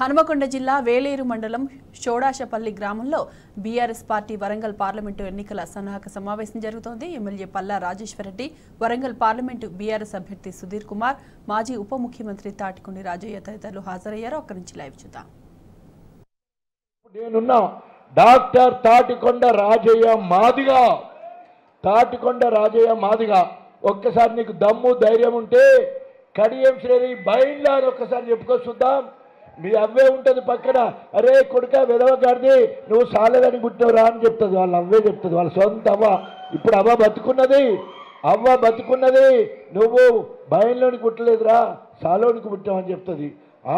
హనుమకొండ జిల్లా వేలేరు మండలం షోడాశపల్లి గ్రామంలో బీఆర్ఎస్ పార్టీ వరంగల్ పార్లమెంటు ఎన్నికల సన్నాహక సమావేశం జరుగుతోంది. MLA Palla Rajeshwar Reddy, Warangal parliament BRS అభ్యర్థి సుధీర్ కుమార్, మాజీ ఉప ముఖ్యమంత్రి తాటికొండ రాజయ్య తదితరులు హాజరయ్యారు. అక్కడి నుంచి లైవ్ చూద్దాం. నేనున్నా డాక్టర్ తాటికొండ రాజయ్య మాదిగా, తాటికొండ రాజయ్య మాదిగా ఒక్కసారి నీకు దమ్ము ధైర్యం ఉంటే కడియం శ్రేణి బయలులా ఒక్కసారి చెప్పుకో చూద్దాం. మీ అవ్వే ఉంటుంది పక్కన, అరే కొడుక వెదవగాడిది నువ్వు సాలేదని పుట్టినవురా అని చెప్తుంది. వాళ్ళ అవ్వే చెప్తుంది, వాళ్ళ సొంత అవ్వ. ఇప్పుడు అవ్వ బతుకున్నది, నువ్వు బయలులోనికి పుట్టలేదురా సాలోనికి పుట్టావని చెప్తుంది.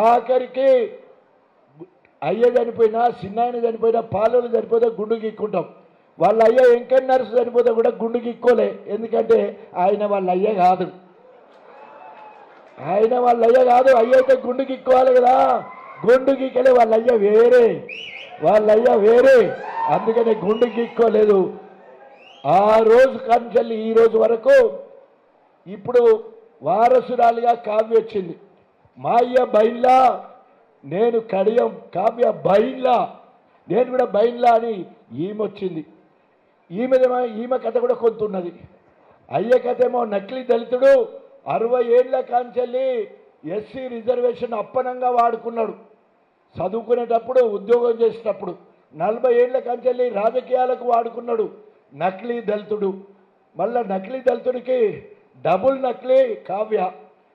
ఆఖరికి అయ్య చనిపోయినా, చిన్నాయన చనిపోయినా, పాలోళ్ళు చనిపోతే గుండు గీక్కుంటాం. వాళ్ళ అయ్య వెంకన్న నర్సు చనిపోతే కూడా గుండు గీక్కోలే, ఎందుకంటే ఆయన వాళ్ళ అయ్య కాదు. అయ్య అయితే గుండు గీక్కోవాలి కదా, గుండు గీకలే, వాళ్ళ అయ్య వేరే, అందుకనే గుండు గీక్కోలేదు. ఆ రోజు కంచెల్లి ఈ రోజు వరకు ఇప్పుడు వారసురాలిగా కావ్య వచ్చింది. మా అయ్య బైన్లా, నేను కడియం, కావ్య బైన్లా, నేను కూడా బైన్లా అని ఈమె వచ్చింది. ఈమె కథ కూడా కొంత ఉన్నది. అయ్య కథ ఏమో నకిలీ దళితుడు, 60 ఏళ్ల కాంచెల్లి ఎస్సీ రిజర్వేషన్ అప్పనంగా వాడుకున్నాడు. చదువుకునేటప్పుడు, ఉద్యోగం చేసేటప్పుడు 40 ఏళ్ల కాంచెల్లి రాజకీయాలకు వాడుకున్నాడు. నకిలీ దళితుడు. మళ్ళా నకిలీ దళితుడికి డబుల్ నకిలీ కావ్య,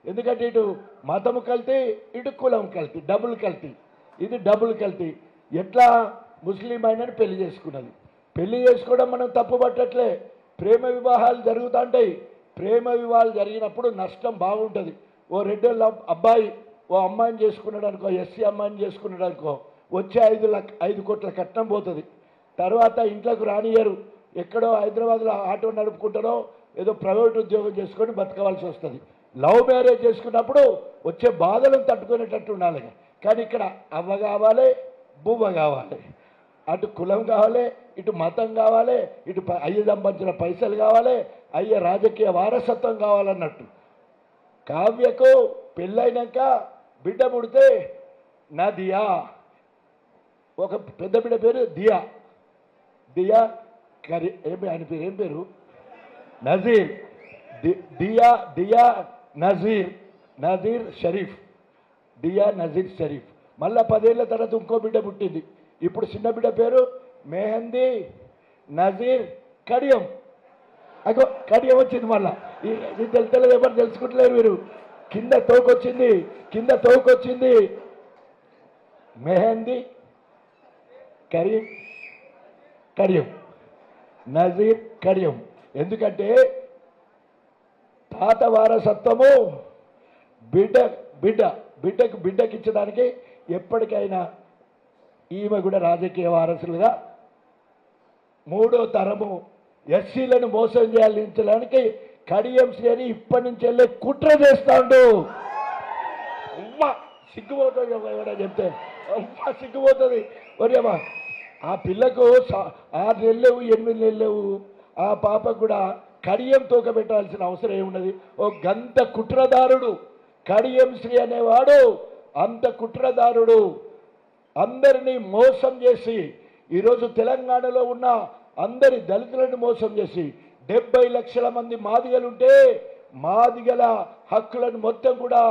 ఎందుకంటే ఇటు మతము కల్తీ, ఇటు కులం కల్తీ, డబుల్ కల్తీ. ఇది డబుల్ కల్తీ. ఎట్లా ముస్లిం అయినని పెళ్లి చేసుకున్నది. పెళ్లి చేసుకోవడం మనం తప్పు పట్టట్లే. ప్రేమ వివాహాలు జరుగుతుంటాయి. ప్రేమ వివాహాలు జరిగినప్పుడు నష్టం బాగుంటుంది. ఓ రెడ్డోళ్ళ అబ్బాయి ఓ అమ్మాయిని చేసుకున్నాడు అనుకో, ఎస్సీ అమ్మాయిని చేసుకున్నాడు అనుకో, వచ్చే 5 కోట్ల కట్నం పోతుంది. తర్వాత ఇంట్లోకి రానియరు. ఎక్కడో హైదరాబాద్లో ఆటో నడుపుకుంటారో ఏదో ప్రైవేట్ ఉద్యోగం చేసుకొని బతకవలసి వస్తుంది. లవ్ మ్యారేజ్ చేసుకున్నప్పుడు వచ్చే బాధలను తట్టుకునేటట్టు ఉండాలి. కానీ ఇక్కడ అవ్వ కావాలి, బువ్వ కావాలి, అటు కులం కావాలి, ఇటు మతం కావాలి, ఇటు అయ్య సంబంధించిన పైసలు కావాలి, అయ్య రాజకీయ వారసత్వం కావాలన్నట్టు. కావ్యకు పెళ్ళైనాక బిడ్డ పుడితే నదియా, ఒక పెద్ద బిడ్డ పేరు దియా ఆయన పేరు ఏం పేరు, నజీర్. దియా నజీర్ షరీఫ్, దియా నజీర్ షరీఫ్. మళ్ళా 10 ఏళ్ల తర్వాత ఇంకో బిడ్డ పుట్టింది. ఇప్పుడు చిన్న బిడ్డ పేరు మెహందీ నజీర్ కడియం. కడియం వచ్చింది. మళ్ళా ఇది తెలుస్తలేదు, ఎవరు తెలుసుకుంటలేరు మీరు. కింద తోకొచ్చింది మెహందీ కడియం, నజీర్ కడియం. ఎందుకంటే తాత వారసత్వము బిడ్డకి ఇచ్చడానికి ఎప్పటికైనా ఈమె కూడా రాజకీయ వారసులుగా 3వ తరము ఎస్సీలను మోసం చేయాలించడానికి కడియం శ్రేణి ఇప్పటి నుంచి వెళ్ళే కుట్ర చేస్తాడు. సిగ్గుపోతుంది ఎవడా చెప్తే, సిగ్గుపోతుంది. ఒరేమా ఆ పిల్లకు 6 నెలలు లేవు, 8 నెలలు లేవు. ఆ పాపకు కూడా కడియం తోకబెట్టాల్సిన అవసరం ఏమున్నది? ఓ గంత కుట్రదారుడు కడియం శ్రీ అనేవాడు, అంత కుట్రదారుడు. అందరినీ మోసం చేసి ఈరోజు తెలంగాణలో ఉన్న అందరి దళితులను మోసం చేసి 70 లక్షల మంది మాదిగలుంటే మాదిగల హక్కులను మొత్తం కూడా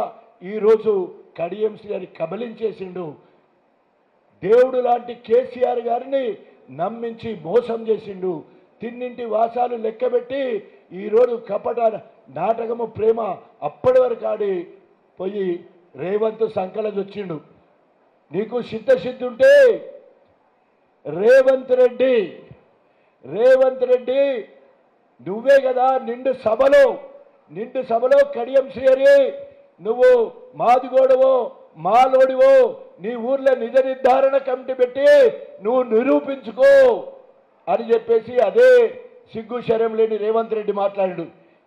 ఈరోజు కడియం శ్రీ అని కబలించేసిండు. దేవుడు లాంటి కేసీఆర్ గారిని నమ్మించి మోసం చేసిండు. తిన్నింటి వాసాలు లెక్కబెట్టి ఈరోజు కపట నాటకము ప్రేమ అప్పటి వరకు ఆడి పోయి రేవంత్ సంకలకి వచ్చిండు. నీకు సిద్ధశుద్ధి ఉంటే రేవంత్ రెడ్డి నువ్వే కదా నిండు సభలో కడియం శ్రీ నువ్వు మాదిగోడవో మాలోడివో నీ ఊర్లో నిజ నిర్ధారణ కమిటీ పెట్టి నువ్వు నిరూపించుకో అని చెప్పేసి అదే సిగ్గు శరం లేని రేవంత్ రెడ్డి మాట్లాడు.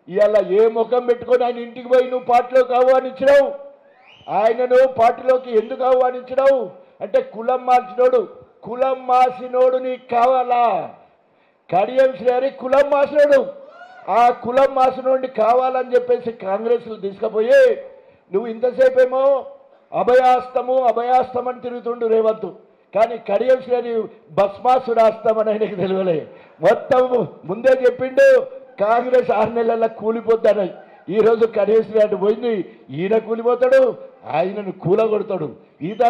ఇవాళ ఏ ముఖం పెట్టుకొని ఆయన ఇంటికి పోయి నువ్వు పార్టీలోకి ఆహ్వానించినావు? ఆయనను పార్టీలోకి ఎందుకు ఆహ్వానించినావు అంటే కులం మాసినోడు నీకు కావాలా? కడియం శ్రీ కులం మాసినోడు. ఆ కులం మాసినోడిని కావాలని చెప్పేసి కాంగ్రెస్లు తీసుకుపోయి నువ్వు ఇంతసేపేమో అభయాస్తము అభయాస్తం అని తిరుగుతుండు రేవంత్. కానీ కడియం శ్రేణి భస్మాసురాస్తం అని ఆయనకు తెలియలే. మొత్తం ముందే చెప్పిండు కాంగ్రెస్ 6 నెలల్లో కూలిపోతానని. ఈరోజు కడియం శ్రేణి పోయింది, ఈయన కూలిపోతాడు, ఆయనను కూలగొడతాడు. ఈత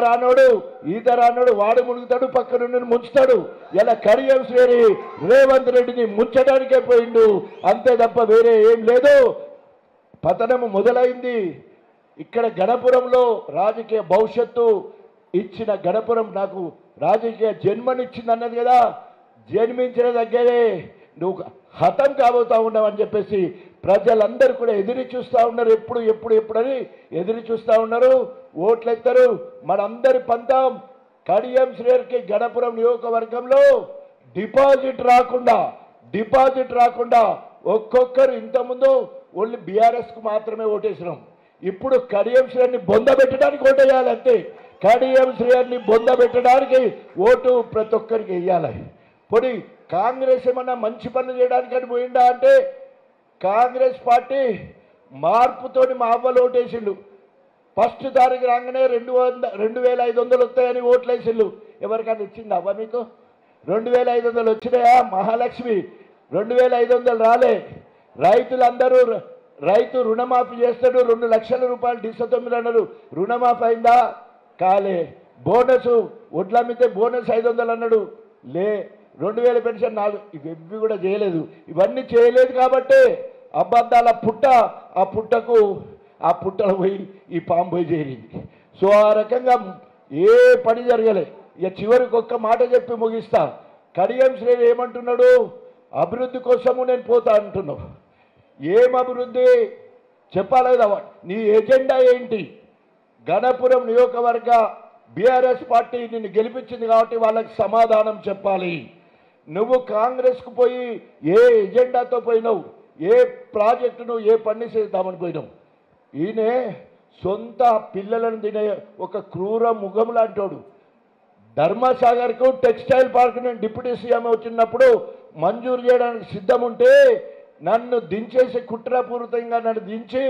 రానోడు వాడు మునుగుతాడు, పక్కనున్న ముంచుతాడు. ఇలా కడియం శ్రేణి రేవంత్ రెడ్డిని ముంచడానికే పోయిండు, అంతే తప్ప వేరే ఏం లేదు. పతనము మొదలైంది. ఇక్కడ గణపురంలో రాజకీయ భవిష్యత్తు ఇచ్చిన గణపురం నాకు రాజకీయ జన్మనిచ్చింది అన్నది కదా. జన్మించిన దగ్గరే నువ్వు హతం కాబోతా ఉన్నావు అని చెప్పేసి ప్రజలందరూ కూడా ఎదురు చూస్తూ ఉన్నారు. ఎప్పుడని ఎదురు చూస్తూ ఉన్నారు. ఓట్లు ఎత్తారు. మనందరి పంతం కడియం శ్రేణికి గణపురం నియోజకవర్గంలో డిపాజిట్ రాకుండా ఒక్కొక్కరు ఇంతకుముందు ఓన్లీ బీఆర్ఎస్కు మాత్రమే ఓటేసినాం. ఇప్పుడు కడియం శ్రేణిని బొందబెట్టడానికి ఓటేయాలంటే కడియం శ్రేణిని బొందబెట్టడానికి ఓటు ప్రతి ఒక్కరికి వేయాలి. పోనీ కాంగ్రెస్ ఏమన్నా మంచి పనులు చేయడానికి అని పోయిందా అంటే కాంగ్రెస్ పార్టీ మార్పుతోని మా అవ్వలు ఓటేసిండు. ఫస్ట్ తారీఖు రాగానే 2,500 వస్తాయని ఓట్లు వేసిండు. ఎవరికైనా ఇచ్చింది అవ్వ మీకు? 2,500 వచ్చినాయా? మహాలక్ష్మి 2,500 రాలే. రైతులందరూ రైతు రుణమాఫీ చేస్తాడు, 2 లక్షల రూపాయలు డిసెంబర్ అన్నారు. రుణమాఫీ అయిందా? కాలే. బోనస్ ఒడ్లమ్మితే బోనస్ 500 అన్నాడు, లే. 2,000 పెన్షన్ 4, ఇవి కూడా చేయలేదు. ఇవన్నీ చేయలేదు కాబట్టి అబద్ధాల పుట్ట, ఆ పుట్టలో పోయి ఈ పాము పోయి చేరింది. సో ఆ రకంగా ఏ పని జరగలే. ఇక చివరికి ఒక్క మాట చెప్పి ముగిస్తా. కడియం శ్రేణి ఏమంటున్నాడు? అభివృద్ధి కోసము నేను పోతా అంటున్నావు. ఏం అభివృద్ధి చెప్పాలేదా? నీ ఎజెండా ఏంటి? గణపురం నియోజకవర్గ బీఆర్ఎస్ పార్టీ నిన్ను గెలిపించింది కాబట్టి వాళ్ళకి సమాధానం చెప్పాలి. నువ్వు కాంగ్రెస్కు పోయి ఏ ఎజెండాతో పోయినావు? ఏ ప్రాజెక్టును ఏ పని చేద్దామని పోయినావు? ఈయనే సొంత పిల్లలను తినే ఒక క్రూర ముఖం లాంటోడు. ధర్మసాగర్కు టెక్స్టైల్ పార్క్ నేను డిప్యూటీ సీఎం వచ్చినప్పుడు మంజూరు చేయడానికి సిద్ధం ఉంటే నన్ను దించేసి కుట్రపూరితంగా నన్ను దించి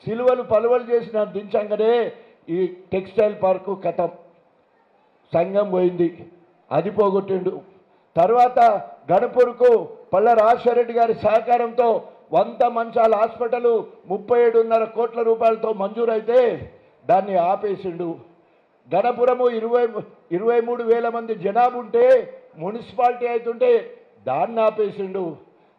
సిలువలు పలువలు చేసి నన్ను దించంగానే ఈ టెక్స్టైల్ పార్కు కథం సంఘం పోయింది. అది పోగొట్టిండు. తర్వాత గణపూర్కు పల్ల రాజశేఖరరెడ్డి గారి సహకారంతో 100 మంచాల హాస్పిటల్ 37.5 కోట్ల రూపాయలతో మంజూరైతే దాన్ని ఆపేసిండు. గణపురము 23,000 మంది జనాభా ఉంటే మున్సిపాలిటీ అవుతుంటే దాన్ని ఆపేసిండు.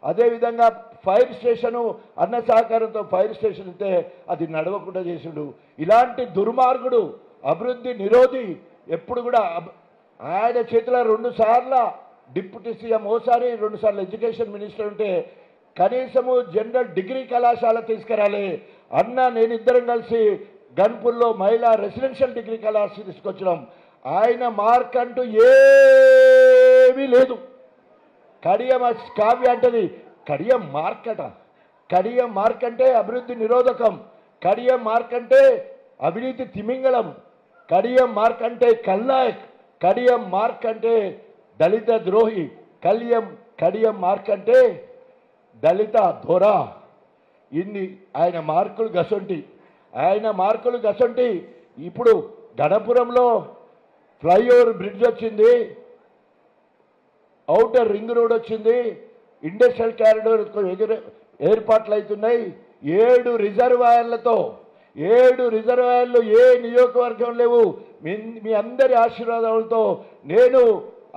అదేవిధంగా ఫైర్ స్టేషను అన్న సహకారంతో ఫైర్ స్టేషన్ ఇస్తే అది నడవకుండా చేసిండు. ఇలాంటి దుర్మార్గుడు, అభివృద్ధి నిరోధి ఎప్పుడు కూడా ఆయన చేతిలో 2 సార్లు డిప్యూటీ సీఎం, ఓసారి 2 సార్లు ఎడ్యుకేషన్ మినిస్టర్ ఉంటే కనీసము జనరల్ డిగ్రీ కళాశాల తీసుకురాలి. అన్న నేను ఇద్దరం కలిసి గన్పూర్లో మహిళా రెసిడెన్షియల్ డిగ్రీ కళాశాల తీసుకొచ్చినాం. ఆయన మార్క్ అంటూ ఏమీ లేదు. కడియం కావ్య అంటది కడియం మార్క్ అట. కడియం మార్క్ అంటే అభివృద్ధి నిరోధకం. కడియం మార్క్ అంటే అవినీతి తిమింగళం. కడియం మార్క్ అంటే కల్నాయక్. కడియం మార్క్ అంటే దళిత ద్రోహి. కడియం మార్క్ అంటే దళిత దొర. ఇన్ని ఆయన మార్కులు గసొంటి. ఇప్పుడు గణపురంలో ఫ్లైఓవర్ బ్రిడ్జ్ వచ్చింది, ఔటర్ రింగ్ రోడ్ వచ్చింది, ఇండస్ట్రియల్ కారిడోర్ ఏర్పాట్లు అవుతున్నాయి. 7 రిజర్వాయర్లు ఏ నియోజకవర్గం లేవు. మీ అందరి ఆశీర్వాదాలతో నేను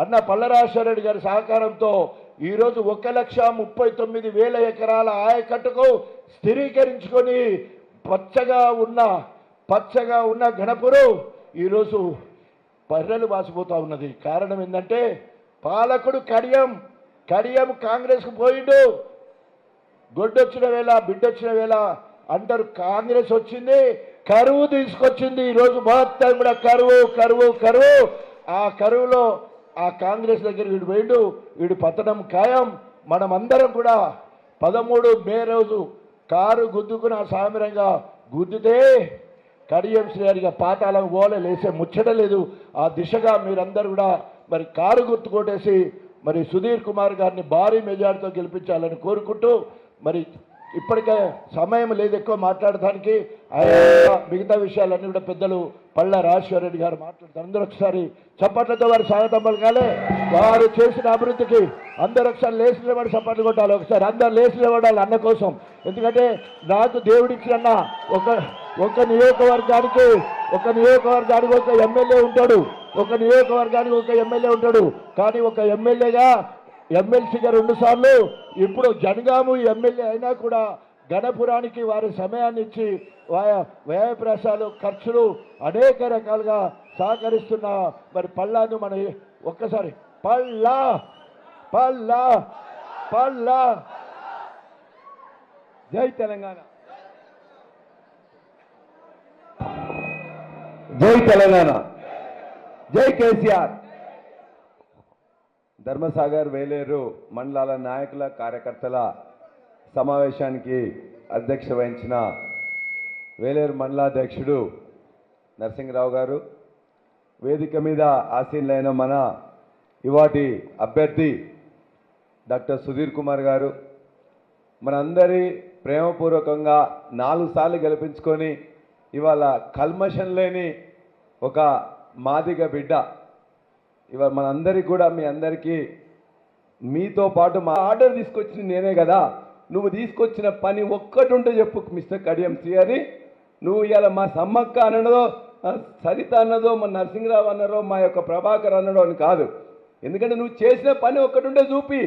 అన్న పల్లరాజశేఖరరెడ్డి గారి సహకారంతో ఈరోజు 1,39,000 ఎకరాల ఆయకట్టుకు స్థిరీకరించుకొని పచ్చగా ఉన్న గణపురం ఈరోజు పర్రెలు వాసిపోతూ ఉన్నది. కారణం ఏంటంటే పాలకుడు కడియం కాంగ్రెస్కు పోయిండు. గొడ్డొచ్చిన వేళ బిడ్డొచ్చిన వేళ అంటారు. కాంగ్రెస్ వచ్చింది, కరువు తీసుకొచ్చింది. ఈరోజు మొత్తం కూడా కరువు. ఆ కరువులో ఆ కాంగ్రెస్ దగ్గర వీడు పోయిండు. వీడు పతనం ఖాయం. మనమందరం కూడా 13 మే రోజు కారు గుద్దుకుని ఆ సామిరంగా గుద్దితే కడియం శ్రేణిగా పాతాళం పోలే లేసే ముచ్చట లేదు. ఆ దిశగా మీరందరూ కూడా మరి కారు గుర్తు కొట్టేసి మరి సుధీర్ కుమార్ గారిని భారీ మెజార్టీతో గెలిపించాలని కోరుకుంటూ మరి ఇప్పటికే సమయం లేదు ఎక్కువ మాట్లాడడానికి. మిగతా విషయాలన్నీ కూడా పెద్దలు పళ్ళ రాజశేఖర రెడ్డి గారు మాట్లాడుతారు. అందరూ ఒకసారి చప్పట్లతో వారి స్వాగతం పలకాలి. వారు చేసిన అభివృద్ధికి అందరూ ఒకసారి లేచి నిలబడి చప్పట్లు కొట్టాలి. ఒకసారి అందరు లేచి నిలబడాలి అన్న కోసం. ఎందుకంటే నాకు దేవుడిచ్చిన ఒక నియోజకవర్గానికి ఒక ఎమ్మెల్యే ఉంటాడు, ఒక నియోజకవర్గానికి ఒక ఎమ్మెల్యే ఉంటాడు. కానీ ఒక ఎమ్మెల్యేగా ఎమ్మెల్సీగా 2 సార్లు, ఇప్పుడు జనగాము ఎమ్మెల్యే అయినా కూడా గణపురానికి వారి సమయాన్ని ఇచ్చి వ్యయప్రయాసాలు ఖర్చులు అనేక రకాలుగా సహకరిస్తున్న మరి పళ్ళాను మన ఒక్కసారి పళ్ళా పళ్ళా పళ్ళా. జై తెలంగాణ, జై తెలంగాణ, జై కేసీఆర్. ధర్మసాగర్ వేలేరు మండలాల నాయకుల కార్యకర్తల సమావేశానికి అధ్యక్షత వహించిన వేలేరు మండలాధ్యక్షుడు నరసింహరావు గారు, వేదిక మీద ఆసీనులైన మన ఇవాటి అభ్యర్థి డాక్టర్ సుధీర్ కుమార్ గారు, మనందరి ప్రేమపూర్వకంగా 4 సార్లు గెలిపించుకొని ఇవాళ కల్మషం లేని ఒక మాదిగ బిడ్డ. ఇవాళ మనందరికీ కూడా మీ అందరికీ మీతో పాటు మా ఆర్డర్ తీసుకొచ్చింది నేనే కదా. నువ్వు తీసుకొచ్చిన పని ఒక్కటి ఉంటే చెప్పు మిస్టర్ కడియం శ్రీహరి. నువ్వు ఇవాళ మా సమ్మక్క అన్నదో, సరిత అన్నదో, మా నరసింహరావు అన్నారో, మా యొక్క ప్రభాకర్ అన్నడో అని కాదు. ఎందుకంటే నువ్వు చేసిన పని ఒక్కటి ఉంటే చూపి.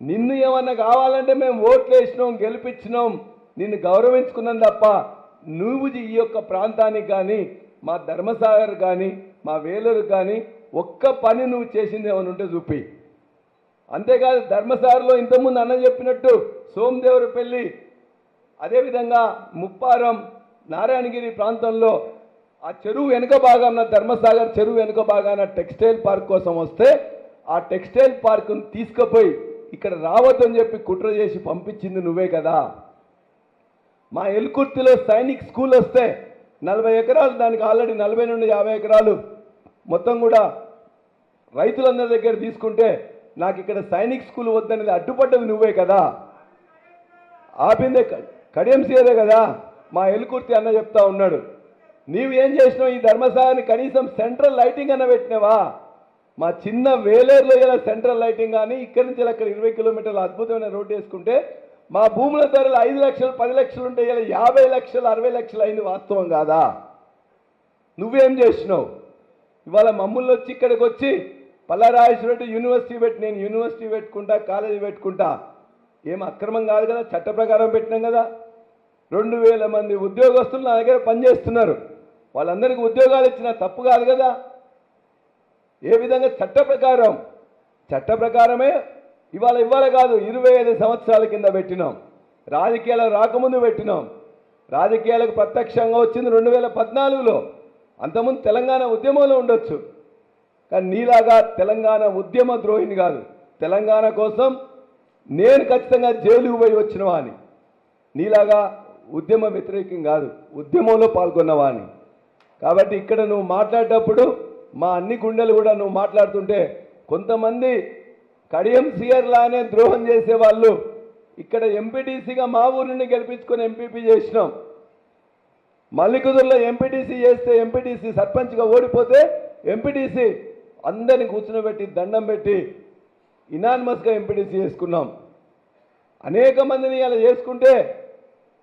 నిన్ను ఏమన్నా కావాలంటే మేము ఓట్లు వేసినాం, గెలిపించినాం, నిన్ను గౌరవించుకున్నాం తప్ప నువ్వు ఈ యొక్క ప్రాంతానికి కానీ, మా ధర్మసాగర్ కానీ, మా వేలూరు కానీ ఒక్క పని నువ్వు చేసింది ఏమైనా ఉంటే చూపి. అంతేకాదు ధర్మసాగర్లో ఇంతకుముందు అన్న చెప్పినట్టు సోమదేవరపల్లి, అదేవిధంగా ముప్పారం, నారాయణగిరి ప్రాంతంలో ఆ చెరువు వెనుక భాగాన, ధర్మసాగర్ చెరువు వెనుక భాగాన టెక్స్టైల్ పార్క్ కోసం వస్తే ఆ టెక్స్టైల్ పార్క్ను తీసుకుపోయి ఇక్కడ రావద్దని చెప్పి కుట్ర చేసి పంపించింది నువ్వే కదా. మా ఎల్కుర్తిలో సైనిక్ స్కూల్ వస్తే 40 ఎకరాలు, దానికి ఆల్రెడీ 40 నుండి 50 ఎకరాలు మొత్తం కూడా రైతులందరి దగ్గర తీసుకుంటే నాకు ఇక్కడ సైనిక్ స్కూల్ వద్దనేది అడ్డుపడ్డది నువ్వే కదా. ఆపిందే కడియం సీదే కదా. మా ఎల్కుర్తి అన్న చెప్తా ఉన్నాడు, నీవు ఏం చేసినావు? ఈ ధర్మసాగర్ని కనీసం సెంట్రల్ లైటింగ్ అన్న పెట్టినావా? మా చిన్న వేలేరులో ఇలా సెంట్రల్ లైటింగ్ కానీ ఇక్కడి నుంచి అక్కడ 20 కిలోమీటర్ల అద్భుతమైన రోడ్డు వేసుకుంటే మా భూముల ధరలు 5 లక్షలు 10 లక్షలు ఉంటే ఇలా 50 లక్షలు 60 లక్షలు అయింది. వాస్తవం కాదా? నువ్వేం చేసినావు? ఇవాళ మమ్మల్ని వచ్చి ఇక్కడికి వచ్చి పల్లారాజేశ్వరరెడ్డి యూనివర్సిటీ పెట్టి, నేను యూనివర్సిటీ పెట్టుకుంటా, కాలేజీ పెట్టుకుంటా, ఏం అక్రమం కాదు కదా, చట్ట ప్రకారం పెట్టినాం కదా. 2000 మంది ఉద్యోగస్తులు నా దగ్గర పనిచేస్తున్నారు, వాళ్ళందరికీ ఉద్యోగాలు ఇచ్చిన తప్పు కాదు కదా. ఏ విధంగా చట్ట ప్రకారమే ఇవాళ కాదు 25 సంవత్సరాల కింద పెట్టినాం. రాజకీయాలకు రాకముందు పెట్టినాం. రాజకీయాలకు ప్రత్యక్షంగా వచ్చింది 2014లో. అంతకుముందు తెలంగాణ ఉద్యమంలో ఉండొచ్చు, కానీ నీలాగా తెలంగాణ ఉద్యమ ద్రోహిని కాదు. తెలంగాణ కోసం నేను ఖచ్చితంగా జైలుకు పోయి వచ్చినవాని, నీలాగా ఉద్యమ వ్యతిరేకం కాదు, ఉద్యమంలో పాల్గొన్నవాని. కాబట్టి ఇక్కడ నువ్వు మాట్లాడేటప్పుడు మా అన్ని గుండెలు కూడా నువ్వు మాట్లాడుతుంటే కొంతమంది కడియం సీఆర్ లానే ద్రోహం చేసేవాళ్ళు ఇక్కడ ఎంపీటీసీగా మా ఊరిని గెలిపించుకొని ఎంపీపీ చేసినాం. మల్లికుదురులో ఎంపీటీసీ చేస్తే, ఎంపీటీసీ సర్పంచ్గా ఓడిపోతే ఎంపీటీసీ అందరిని కూర్చునబెట్టి దండం పెట్టి ఇనానిమస్గా ఎంపీటీసీ చేసుకున్నాం. అనేక మందిని ఇలా చేసుకుంటే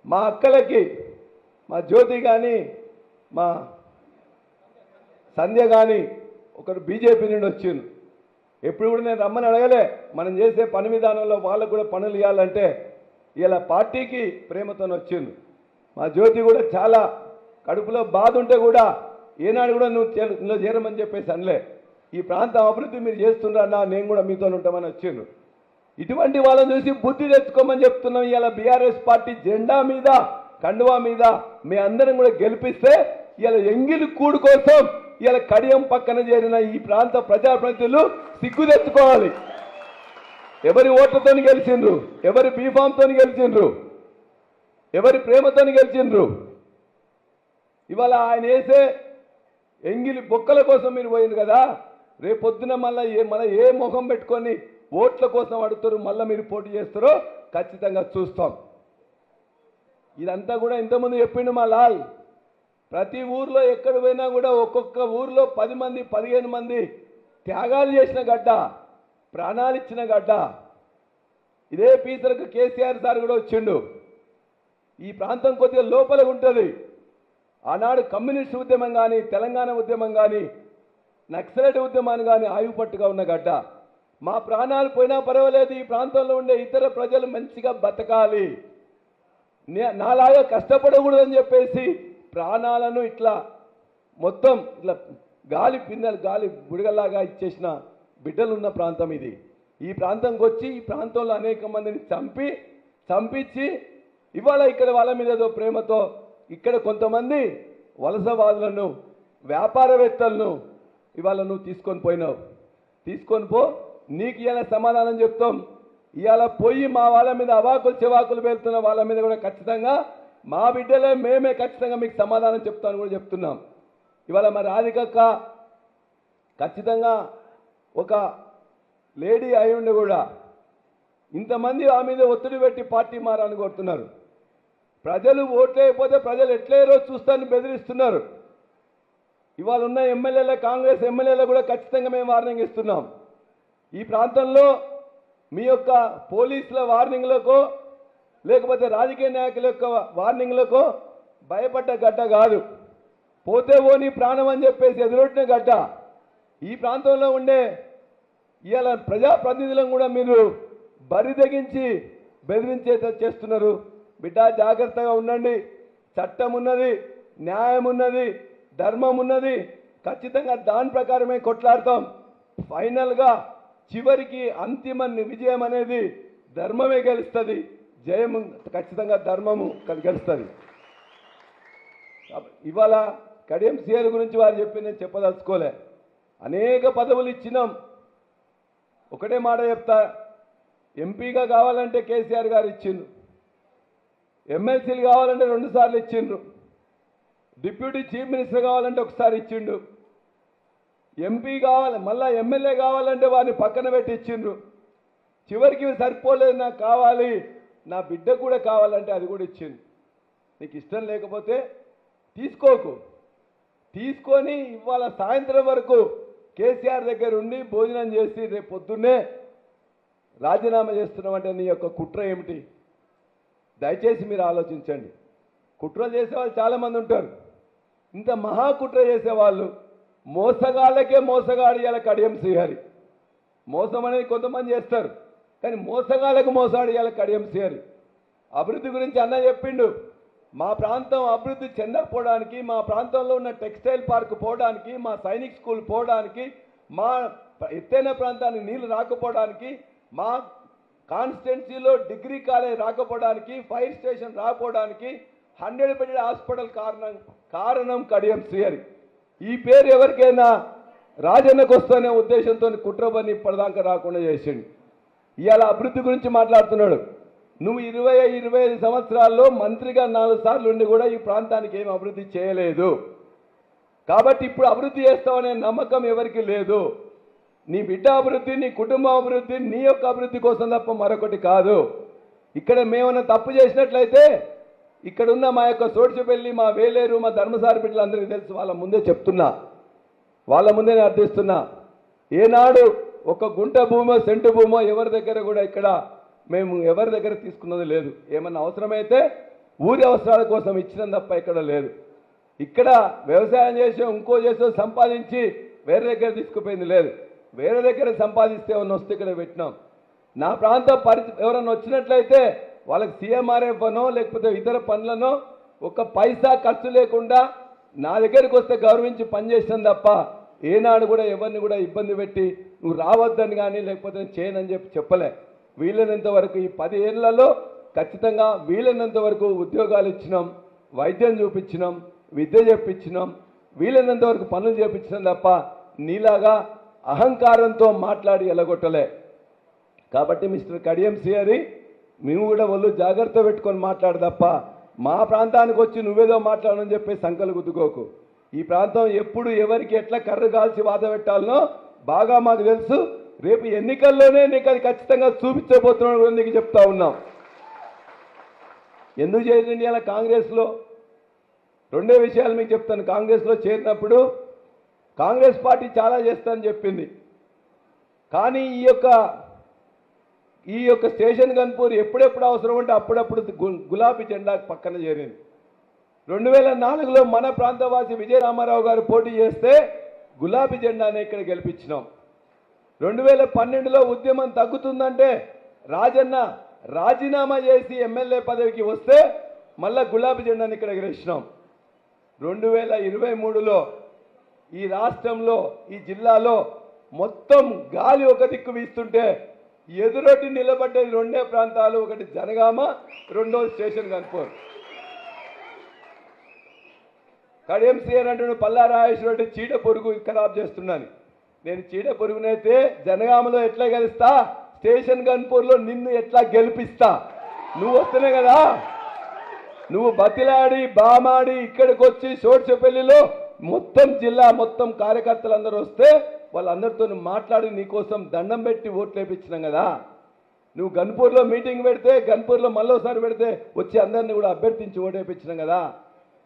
మా అక్కలకి, మా జ్యోతి కానీ, మా సంధ్య కానీ ఒకరు బీజేపీ నుండి వచ్చింది. ఎప్పుడు కూడా నేను రమ్మని అడగలే. మనం చేసే పని విధానంలో వాళ్ళకు కూడా పనులు ఇవ్వాలంటే ఇలా పార్టీకి ప్రేమతో వచ్చింది. మా జ్యోతి కూడా చాలా కడుపులో బాధ ఉంటే కూడా ఏనాడు కూడా నువ్వు చేరమని చెప్పేసి అనలే. ఈ ప్రాంతం అభివృద్ధి మీరు చేస్తున్నారన్నా, నేను కూడా మీతో ఉంటామని వచ్చిండ్రు. ఇటువంటి వాళ్ళని చూసి బుద్ధి తెచ్చుకోమని చెప్తున్నాం. ఇలా బీఆర్ఎస్ పార్టీ జెండా మీద, కండువా మీద మీ అందరం కూడా గెలిపిస్తే ఇలా ఎంగిలి కూడు కోసం ఇలా కడియం పక్కన చేరిన ఈ ప్రాంత ప్రజాప్రతినిధులు సిగ్గు తెచ్చుకోవాలి. ఎవరి ఓట్లతో గెలిచిండ్రు, ఎవరి బీఫామ్తో గెలిచిండ్రు, ఎవరి ప్రేమతో గెలిచిండ్రు. ఇవాళ ఆయన వేసే ఎంగిలి బొక్కల కోసం మీరు పోయింది కదా. రేపొద్దున మళ్ళీ ఏ ముఖం పెట్టుకొని ఓట్ల కోసం అడుగుతారు, మళ్ళీ మీరు పోటీ చేస్తారో ఖచ్చితంగా చూస్తాం. ఇదంతా కూడా ఇంతకుముందు చెప్పిండు మా లాల్. ప్రతి ఊర్లో ఎక్కడ పోయినా కూడా ఒక్కొక్క ఊర్లో 10 మంది 15 మంది త్యాగాలు చేసిన గడ్డ, ప్రాణాలు ఇచ్చిన గడ్డ. ఇదే పీతలకు కేసీఆర్ సార్ కూడా వచ్చిండు. ఈ ప్రాంతం కొద్దిగా లోపల ఉంటుంది. ఆనాడు కమ్యూనిస్ట్ ఉద్యమం కానీ, తెలంగాణ ఉద్యమం కానీ, నక్సలైట్ ఉద్యమాన్ని కానీ ఆయుపట్టుగా ఉన్న గడ్డ. మా ప్రాణాలు పోయినా పర్వాలేదు, ఈ ప్రాంతంలో ఉండే ఇతర ప్రజలు మంచిగా బతకాలి, నాలాగా కష్టపడకూడదని చెప్పేసి ప్రాణాలను ఇట్లా మొత్తం ఇట్లా గాలి పిన్నెలు గాలి బుడగల్లాగా ఇచ్చేసిన బిడ్డలు ఉన్న ప్రాంతం ఇది. ఈ ప్రాంతంకి వచ్చి ఈ ప్రాంతంలో అనేక మందిని చంపించి ఇవాళ ఇక్కడ వాళ్ళ మీద ఏదో ప్రేమతో ఇక్కడ కొంతమంది వలసవాదులను, వ్యాపారవేత్తలను ఇవాళ నువ్వు తీసుకొని పో, నీకు ఇవాళ సమాధానం చెప్తాం. ఇవాళ పోయి మా వాళ్ళ మీద అవాకులు చెవాకులు వెళ్తున్న వాళ్ళ మీద కూడా ఖచ్చితంగా మా బిడ్డలే మేమే ఖచ్చితంగా మీకు సమాధానం చెప్తామని కూడా చెప్తున్నాం. ఇవాళ మరి రాధికక్క ఖచ్చితంగా ఒక లేడీ అయి ఉండి కూడా ఇంతమంది ఆ మీద ఒత్తిడి పెట్టి పార్టీ మారాలని కోరుతున్నారు. ప్రజలు ఓట్లేకపోతే ప్రజలు ఎట్లేరో చూస్తారని బెదిరిస్తున్నారు. ఇవాళ ఉన్న ఎమ్మెల్యేల, కాంగ్రెస్ ఎమ్మెల్యేలు కూడా ఖచ్చితంగా మేము వార్నింగ్ ఇస్తున్నాం. ఈ ప్రాంతంలో మీ యొక్క పోలీసుల వార్నింగ్లకో లేకపోతే రాజకీయ నాయకుల యొక్క వార్నింగ్లకో భయపడ్డ గడ్డ కాదు, పోతే ఓని ప్రాణం అని చెప్పేసి ఎదురొట్టిన గడ్డ. ఈ ప్రాంతంలో ఉండే ఇవాళ ప్రజాప్రతినిధులను కూడా మీరు బరి తెగించి చేస్తున్నారు. బిడ్డ జాగ్రత్తగా ఉండండి. చట్టం ఉన్నది, న్యాయం ఉన్నది, ధర్మం ఉన్నది. ఖచ్చితంగా దాని ప్రకారమే కొట్లాడతాం. ఫైనల్గా చివరికి అంతిమ విజయం అనేది ధర్మమే గెలుస్తుంది. జయము ఖచ్చితంగా ధర్మము గెలుస్తుంది. ఇవాళ కడియం సీఆర్ గురించి వారు చెప్పి నేను చెప్పదలుచుకోలే. అనేక పదవులు ఇచ్చినాం. ఒకటే మాట చెప్తా, ఎంపీగా కావాలంటే కేసీఆర్ గారు ఇచ్చిండ్రు, ఎమ్మెల్సీలు కావాలంటే 2 సార్లు ఇచ్చిండ్రు, డిప్యూటీ చీఫ్ మినిస్టర్ కావాలంటే ఒకసారి ఇచ్చిండు, ఎంపీ కావాలి మళ్ళా ఎమ్మెల్యే కావాలంటే వారిని పక్కన పెట్టి ఇచ్చిండ్రు. చివరికి సరిపోలేదు, నాకు కావాలి, నా బిడ్డ కూడా కావాలంటే అది కూడా ఇచ్చిండు. నీకు ఇష్టం లేకపోతే తీసుకోకు. తీసుకొని ఇవాళ సాయంత్రం వరకు కేసీఆర్ దగ్గర ఉండి భోజనం చేసి రేపు పొద్దున్నే రాజీనామా చేస్తున్నామంటే నీ యొక్క కుట్ర ఏమిటి? దయచేసి మీరు ఆలోచించండి. కుట్రలు చేసేవాళ్ళు చాలామంది ఉంటారు. ఇంత మహా కుట్ర చేసేవాళ్ళు మోసగాళ్ళకే మోసగాడు. ఇవాళ కడియం శ్రీహరి మోసం అనేది కొంతమంది చేస్తారు, కానీ మోసగాళ్ళకు మోసాడు ఇవాళ కడియం శ్రీహరి. అభివృద్ధి గురించి అన్న చెప్పిండు. మా ప్రాంతం అభివృద్ధి చెందకపోవడానికి, మా ప్రాంతంలో ఉన్న టెక్స్టైల్ పార్క్ పోవడానికి, మా సైనిక్ స్కూల్ పోవడానికి, మా ఎత్తైన ప్రాంతానికి నీళ్లు రాకపోవడానికి, మా కాన్స్టిట్యున్సీలో డిగ్రీ కాలేజ్ రాకపోవడానికి, ఫైర్ స్టేషన్ రాకపోవడానికి, 100 బెడ్ హాస్పిటల్ కారణం కడియం శ్రీహరి. ఈ పేరు ఎవరికైనా రాజన్నకు వస్తేనే ఉద్దేశంతో కుట్ర పని ఇప్పటిదాకా రాకుండా చేసిండు. ఇవాళ అభివృద్ధి గురించి మాట్లాడుతున్నాడు. నువ్వు 25 సంవత్సరాల్లో మంత్రిగా 4 సార్లు ఉండి కూడా ఈ ప్రాంతానికి ఏం అభివృద్ధి చేయలేదు. కాబట్టి ఇప్పుడు అభివృద్ధి చేస్తావనే నమ్మకం ఎవరికి లేదు. నీ బిడ్డ అభివృద్ధి, నీ కుటుంబం అభివృద్ధి, నీ యొక్క అభివృద్ధి కోసం తప్ప మరొకటి కాదు. ఇక్కడ మేమన్నా తప్పు చేసినట్లయితే ఇక్కడున్న మా యొక్క సోడ్చిపల్లి, మా వేలేరు, మా ధర్మసారి బిడ్డలందరికీ తెలుసు. వాళ్ళ ముందే చెప్తున్నా, వాళ్ళ ముందే నేను అర్థిస్తున్నా. ఏనాడు ఒక గుంట భూమో సెంటు భూమో ఎవరి దగ్గర కూడా ఇక్కడ మేము ఎవరి దగ్గర తీసుకున్నది లేదు. ఏమన్నా అవసరమైతే ఊరి అవసరాల కోసం ఇచ్చినం తప్ప ఇక్కడ లేదు. ఇక్కడ వ్యవసాయం చేసో ఇంకో చేసో సంపాదించి వేరే దగ్గర తీసుకుపోయింది లేదు. వేరే దగ్గర సంపాదిస్తే ఏమన్నా వస్తే ఇక్కడ పెట్టినాం. నా ప్రాంతం ఎవరన్నా వచ్చినట్లయితే వాళ్ళకి సీఎంఆర్ఎఫ్నో లేకపోతే ఇతర పనులనో ఒక పైసా ఖర్చు లేకుండా నా దగ్గరికి వస్తే గౌరవించి పనిచేసాం తప్ప ఏనాడు కూడా ఎవరిని కూడా ఇబ్బంది పెట్టి నువ్వు రావద్దని కానీ లేకపోతే చేయనని చెప్పలే. వీలైనంత వరకు ఈ 10 ఏళ్లలో ఖచ్చితంగా వీలైనంత వరకు ఉద్యోగాలు ఇచ్చినాం, వైద్యం చూపించినాం, విద్య చెప్పించినాం, వీలైనంత వరకు పనులు చేపించినాం తప్ప నీలాగా అహంకారంతో మాట్లాడి ఎలగొట్టలే. కాబట్టి మిస్టర్ కడియం శ్రీహరి, మేము కూడా వాళ్ళు జాగ్రత్త పెట్టుకొని మాట్లాడు తప్ప మా ప్రాంతానికి వచ్చి నువ్వేదో మాట్లాడని చెప్పి సంకలు గుద్దుకోకు. ఈ ప్రాంతం ఎప్పుడు ఎవరికి ఎట్లా కర్ర కాల్చి వాత పెట్టాలనో బాగా మాకు తెలుసు. రేపు ఎన్నికల్లోనే నీకు అది ఖచ్చితంగా చూపించబోతున్నాడు నీకు చెప్తా ఉన్నాం. ఎందుకు చేసింది అలా కాంగ్రెస్లో రెండే విషయాలు మీకు చెప్తాను. కాంగ్రెస్లో చేరినప్పుడు కాంగ్రెస్ పార్టీ చాలా చేస్తానని చెప్పింది, కానీ ఈ యొక్క స్టేషన్ గన్పూర్ ఎప్పుడెప్పుడు అవసరం ఉంటే అప్పుడప్పుడు గులాబీ జెండా పక్కన చేరింది. 2004లో మన ప్రాంతవాసి విజయ రామారావు గారు పోటీ చేస్తే గులాబీ జెండానే ఇక్కడ గెలిపించినాం. 2012లో ఉద్యమం తగ్గుతుందంటే రాజన్న రాజీనామా చేసి ఎమ్మెల్యే పదవికి వస్తే మళ్ళా గులాబీ జెండాని ఇక్కడ ఎగరేసినాం. 2023లో ఈ రాష్ట్రంలో ఈ జిల్లాలో మొత్తం గాలి ఒక దిక్కు వీస్తుంటే ఎదురొట్టి నిలబడ్డది రెండే ప్రాంతాలు, ఒకటి జనగామ, రెండోది స్టేషన్ గన్పూర్. కడియం సీఆర్ అంటున్నాడు పల్లా రాజేశ్వర చీడ పొరుగు ఖరాబ్ చేస్తున్నాను. నేను చీడ పొరుగునైతే జనగామలో ఎట్లా గెలుస్తా, స్టేషన్ గన్పూర్లో నిన్ను ఎట్లా గెలిపిస్తా. నువ్వు వస్తేనే కదా, నువ్వు బతిలాడి బామాడి ఇక్కడికి వచ్చి షోడ్చపల్లిలో మొత్తం జిల్లా మొత్తం కార్యకర్తలందరూ వస్తే వాళ్ళందరితో మాట్లాడి నీకోసం దండం పెట్టి ఓట్లు వేయించినాం కదా. నువ్వు గన్పూర్లో మీటింగ్ పెడితే, గన్పూర్లో మళ్ళోసారి పెడితే వచ్చి అందరినీ కూడా అభ్యర్థించి ఓటు వేయించినాం కదా.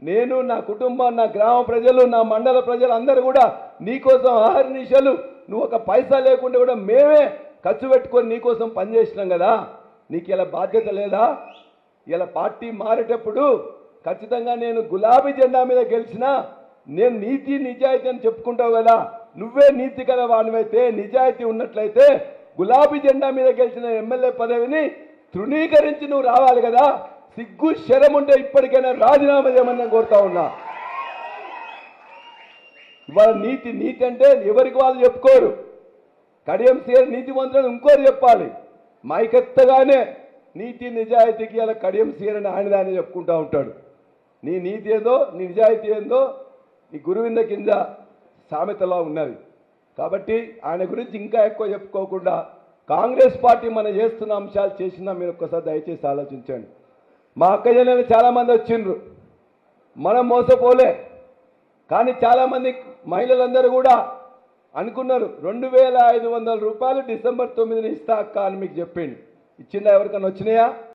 నేను, నా కుటుంబం, నా గ్రామ ప్రజలు, నా మండల ప్రజలు అందరూ కూడా నీకోసం ఆహర్నిశలు నువ్వు ఒక పైసా లేకుండా కూడా మేమే ఖర్చు పెట్టుకొని నీకోసం పనిచేసినాం కదా. నీకు ఇలా బాధ్యత లేదా? ఇలా పార్టీ మారేటప్పుడు ఖచ్చితంగా నేను గులాబీ జెండా మీద గెలిచినా నేను నీతి నిజాయితీ అని చెప్పుకుంటావు కదా. నువ్వే నీతి గల వానివైతే, నిజాయితీ ఉన్నట్లయితే గులాబీ జెండా మీద గెలిచిన ఎమ్మెల్యే పదవిని తృణీకరించి నువ్వు రావాలి కదా. సిగ్గు శరం ఉంటే ఇప్పటికైనా రాజీనామా చేయమని నేను కోరుతా ఉన్నా. ఇవాళ నీతి అంటే ఎవరికి వాళ్ళు చెప్పుకోరు. కడియం సీఆర్ నీతిమంతులను ఇంకోరు చెప్పాలి. మైకెత్తగానే నీతి నిజాయితీకి అలా కడియం సీఆర్ అని ఆయన దాన్ని చెప్పుకుంటూ ఉంటాడు. నీ నీతి ఏందో, నీ నిజాయితీ ఏందో నీ గురువింద కింద సామెతలా ఉన్నది. కాబట్టి ఆయన గురించి ఇంకా ఎక్కువ చెప్పుకోకుండా కాంగ్రెస్ పార్టీ మనం చేస్తున్న అంశాలు చేసినా మీరు ఒక్కసారి దయచేసి ఆలోచించండి. మా అక్కజనులు చాలామంది వచ్చిండ్రు, మనం మోసపోలే. కానీ చాలామంది మహిళలందరూ కూడా అనుకున్నారు 2500 రూపాయలు డిసెంబర్ 9న ఇస్తా అక్క అని మీకు చెప్పిండు. ఇచ్చిందా? ఎవరికైనా వచ్చినాయా?